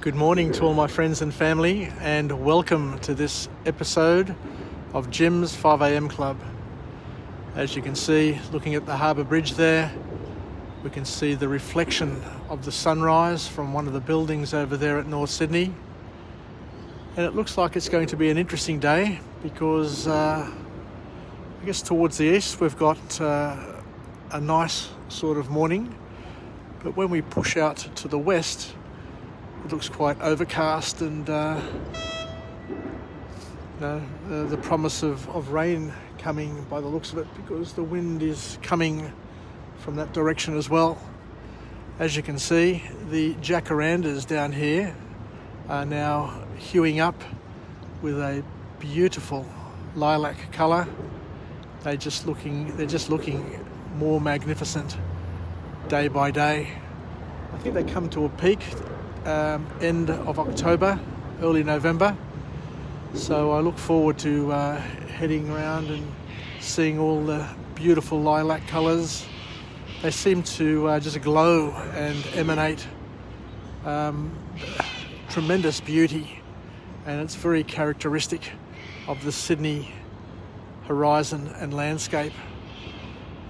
Good morning to all my friends and family, and welcome to this episode of Jim's 5am Club. As you can see, looking at the harbour bridge there, we can see the reflection of the sunrise from one of the buildings over there at North Sydney. And it looks like it's going to be an interesting day because I guess towards the east we've got a nice sort of morning, but when we push out to the west it looks quite overcast and the promise of rain coming by the looks of it, because the wind is coming from that direction as well. As you can see, the jacarandas down here are now hueing up with a beautiful lilac colour. They're just looking more magnificent day by day. I think they come to a peak end of October, early November. So I look forward to heading around and seeing all the beautiful lilac colours. They seem to just glow and emanate tremendous beauty, and it's very characteristic of the Sydney horizon and landscape.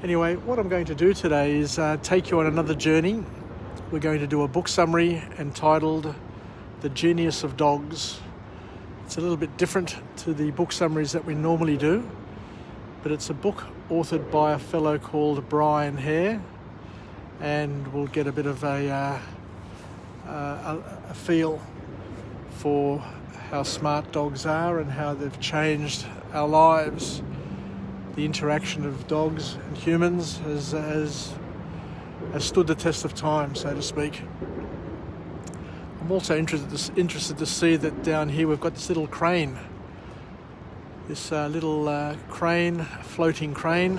Anyway, what I'm going to do today is take you on another journey. We're going to do a book summary entitled The Genius of Dogs. It's a little bit different to the book summaries that we normally do, but it's a book authored by a fellow called Brian Hare, and we'll get a bit of a feel for how smart dogs are and how they've changed our lives. The interaction of dogs and humans has stood the test of time, so to speak. I'm also interested to see that down here we've got this little crane. This little floating crane,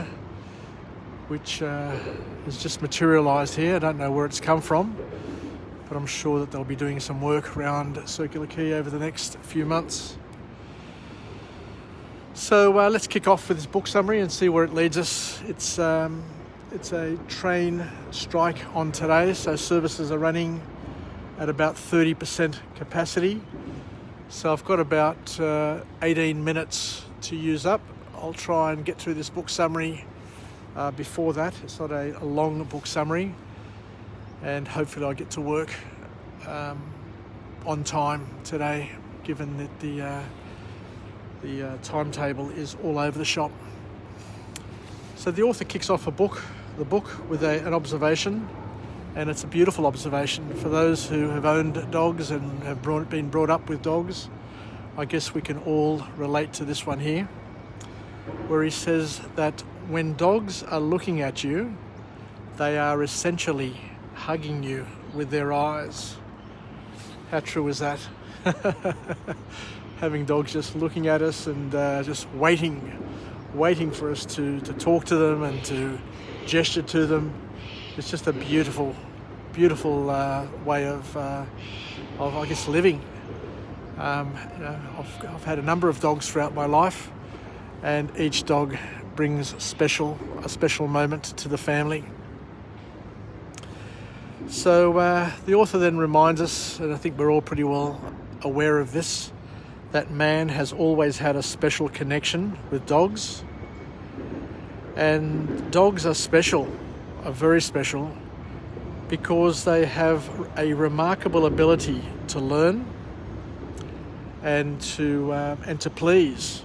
which has just materialised here. I don't know where it's come from, but I'm sure that they'll be doing some work around Circular Quay over the next few months. So let's kick off with this book summary and see where it leads us. It's a train strike on today, so services are running at about 30% capacity. So I've got about 18 minutes to use up. I'll try and get through this book summary before that. It's not a long book summary, and hopefully I'll get to work on time today, given that the timetable is all over the shop. So the author kicks off the book with an observation, and it's a beautiful observation. For those who have owned dogs and have been brought up with dogs, I guess we can all relate to this one here, where he says that when dogs are looking at you, they are essentially hugging you with their eyes. How true is that? Having dogs just looking at us and just waiting for us to talk to them and to gesture to them. It's just a beautiful way of I guess living. I've had a number of dogs throughout my life, and each dog brings a special moment to the family. So the author then reminds us, and I think we're all pretty well aware of this, that man has always had a special connection with dogs. And dogs are very special, because they have a remarkable ability to learn and to please.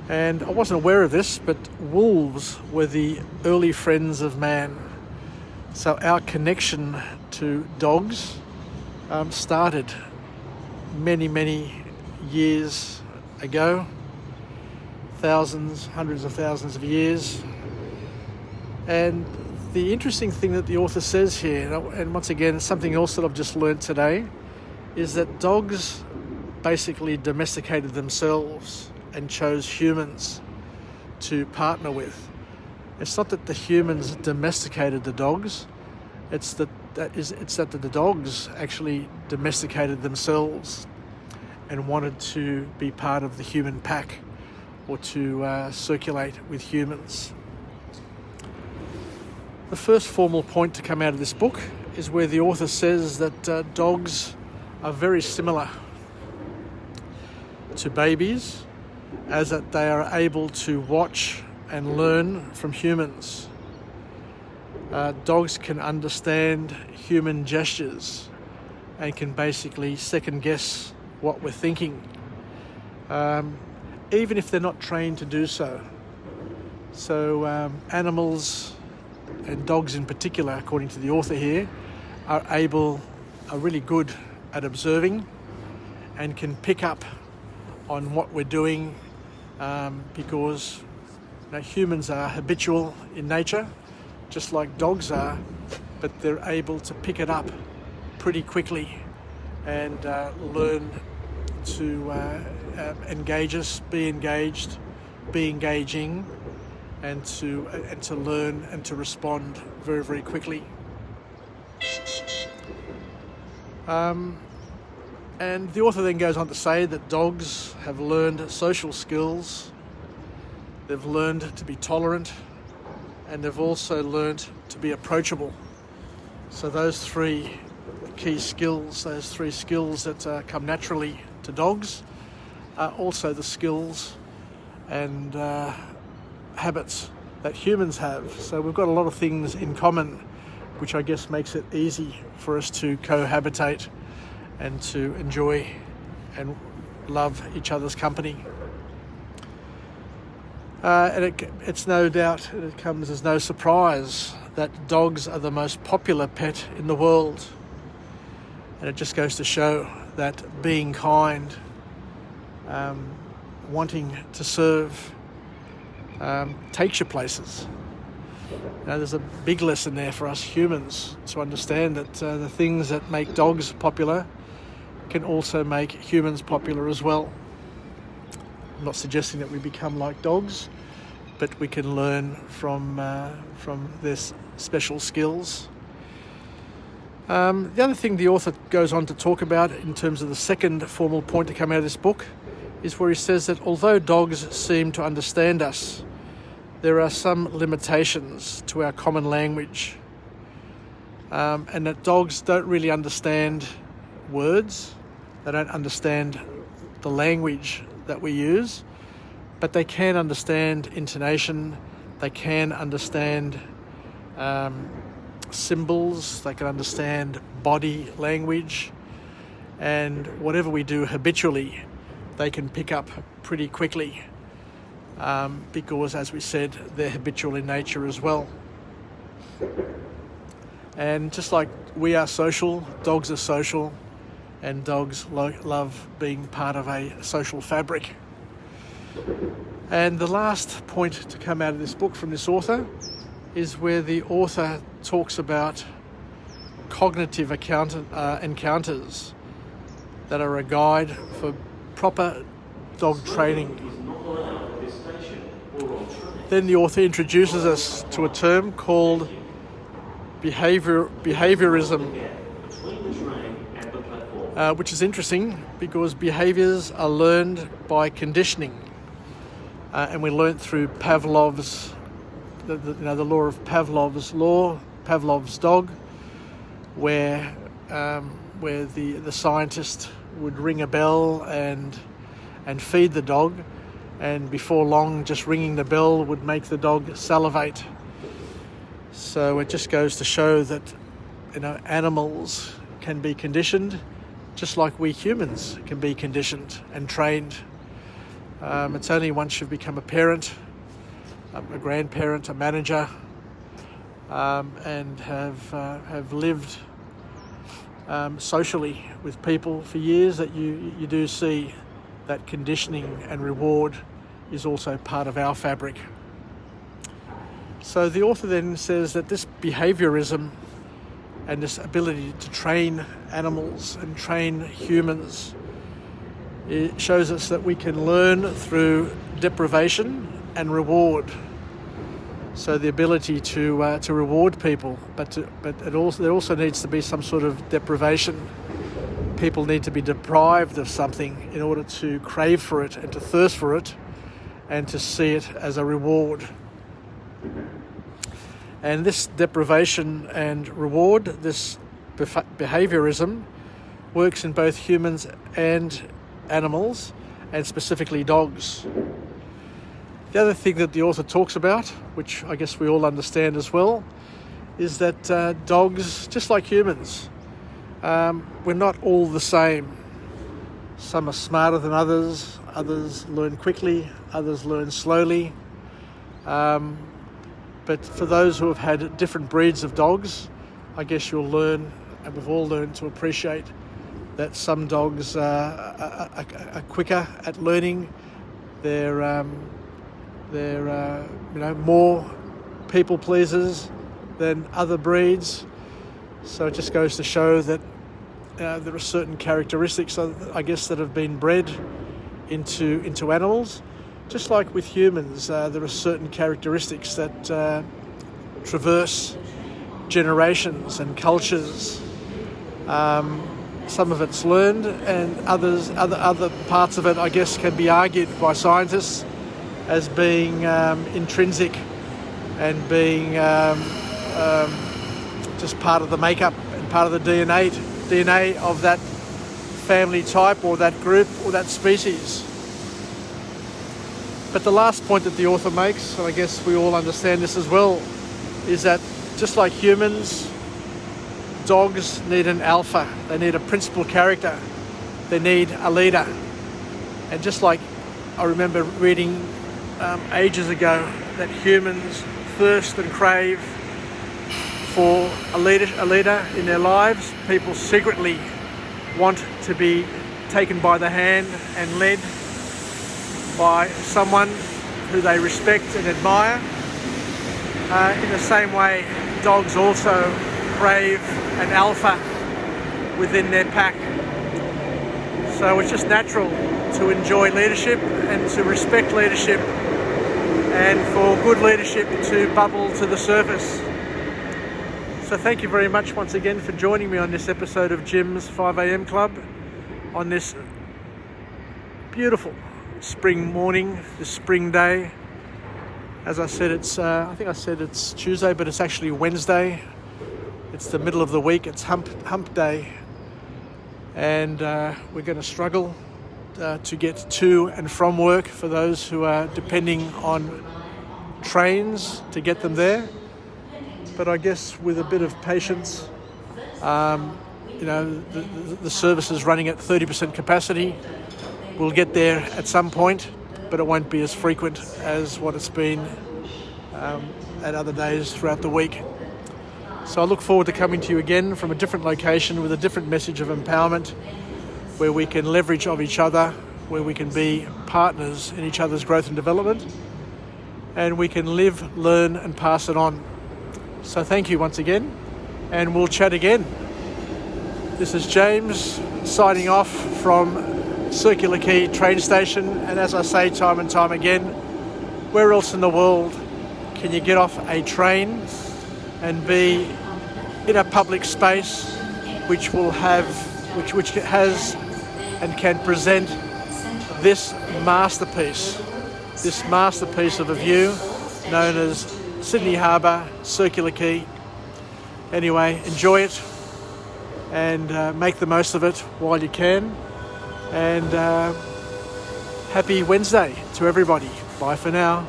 And I wasn't aware of this, but wolves were the early friends of man. So our connection to dogs started many years ago, hundreds of thousands of years. And the interesting thing that the author says here, and once again something else that I've just learnt today, is that dogs basically domesticated themselves and chose humans to partner with. It's not that the humans domesticated the dogs, it's that the dogs actually domesticated themselves and wanted to be part of the human pack, or to circulate with humans. The first formal point to come out of this book is where the author says that dogs are very similar to babies, as that they are able to watch and learn from humans. Dogs can understand human gestures and can basically second guess what we're thinking, even if they're not trained to do so. So animals, and dogs in particular, according to the author here, are really good at observing and can pick up on what we're doing, because humans are habitual in nature, just like dogs are, but they're able to pick it up pretty quickly and learn to engage us, be engaged, be engaging, and to learn and to respond very, very quickly. And the author then goes on to say that dogs have learned social skills, they've learned to be tolerant, and they've also learned to be approachable. So those three key skills, those three skills that come naturally to dogs, are also the skills and habits that humans have. So we've got a lot of things in common, which I guess makes it easy for us to cohabitate and to enjoy and love each other's company. And it's no doubt, it comes as no surprise that dogs are the most popular pet in the world. And it just goes to show that being kind, wanting to serve, takes you places. There's a big lesson there for us humans to understand that the things that make dogs popular can also make humans popular as well. I'm not suggesting that we become like dogs, but we can learn from their special skills. The other thing the author goes on to talk about in terms of the second formal point to come out of this book is where he says that although dogs seem to understand us, there are some limitations to our common language, and that dogs don't really understand words, they don't understand the language that we use, but they can understand intonation, they can understand symbols, they can understand body language, and whatever we do habitually, they can pick up pretty quickly, because, as we said, they're habitual in nature as well. And just like we are social, dogs are social, and dogs love being part of a social fabric. And the last point to come out of this book from this author is where the author talks about cognitive encounters that are a guide for proper dog training. Then the author introduces us to a term called behaviorism, which is interesting because behaviours are learned by conditioning, and we learnt through Pavlov's, the law of Pavlov's dog, where the scientist would ring a bell and feed the dog, and before long, just ringing the bell would make the dog salivate. So it just goes to show that animals can be conditioned, just like we humans can be conditioned and trained. It's only once you've become a parent, a grandparent, a manager, and have lived socially with people for years that you do see that conditioning and reward is also part of our fabric. So the author then says that this behaviorism and this ability to train animals and train humans, it shows us that we can learn through deprivation and reward. So the ability to reward people, but there also needs to be some sort of deprivation. People need to be deprived of something in order to crave for it and to thirst for it and to see it as a reward. And this deprivation and reward, this behaviorism works in both humans and animals, and specifically dogs. The other thing that the author talks about, which I guess we all understand as well, is that dogs, just like humans, we're not all the same. Some are smarter than others, others learn quickly, others learn slowly. But for those who have had different breeds of dogs, I guess you'll learn, and we've all learned to appreciate that some dogs are quicker at learning. They're more people pleasers than other breeds. So it just goes to show that there are certain characteristics, I guess, that have been bred into animals. Just like with humans, there are certain characteristics that traverse generations and cultures. Some of it's learned, and other parts of it, I guess, can be argued by scientists as being intrinsic and being just part of the makeup and part of the DNA of that family type or that group or that species. But the last point that the author makes, and I guess we all understand this as well, is that just like humans, dogs need an alpha. They need a principal character. They need a leader. And just like I remember reading ages ago that humans thirst and crave for a leader in their lives, people secretly want to be taken by the hand and led by someone who they respect and admire. In the same way, dogs also crave an alpha within their pack. So it's just natural to enjoy leadership and to respect leadership, and for good leadership to bubble to the surface. So thank you very much once again for joining me on this episode of Jim's 5am Club on this beautiful spring morning, this spring day. As I said, I think I said it's Tuesday, but it's actually Wednesday. It's the middle of the week. It's hump day. And we're going to struggle to get to and from work for those who are depending on trains to get them there. But I guess with a bit of patience, the service is running at 30% capacity. We'll get there at some point, but it won't be as frequent as what it's been at other days throughout the week. So I look forward to coming to you again from a different location with a different message of empowerment, where we can leverage of each other, where we can be partners in each other's growth and development, and we can live, learn, and pass it on. So thank you once again, and we'll chat again. This is James signing off from Circular Quay train station, and as I say time and time again, where else in the world can you get off a train and be in a public space which has and can present this masterpiece of a view known as Sydney Harbour, Circular Quay. Anyway, enjoy it and make the most of it while you can. And happy Wednesday to everybody. Bye for now.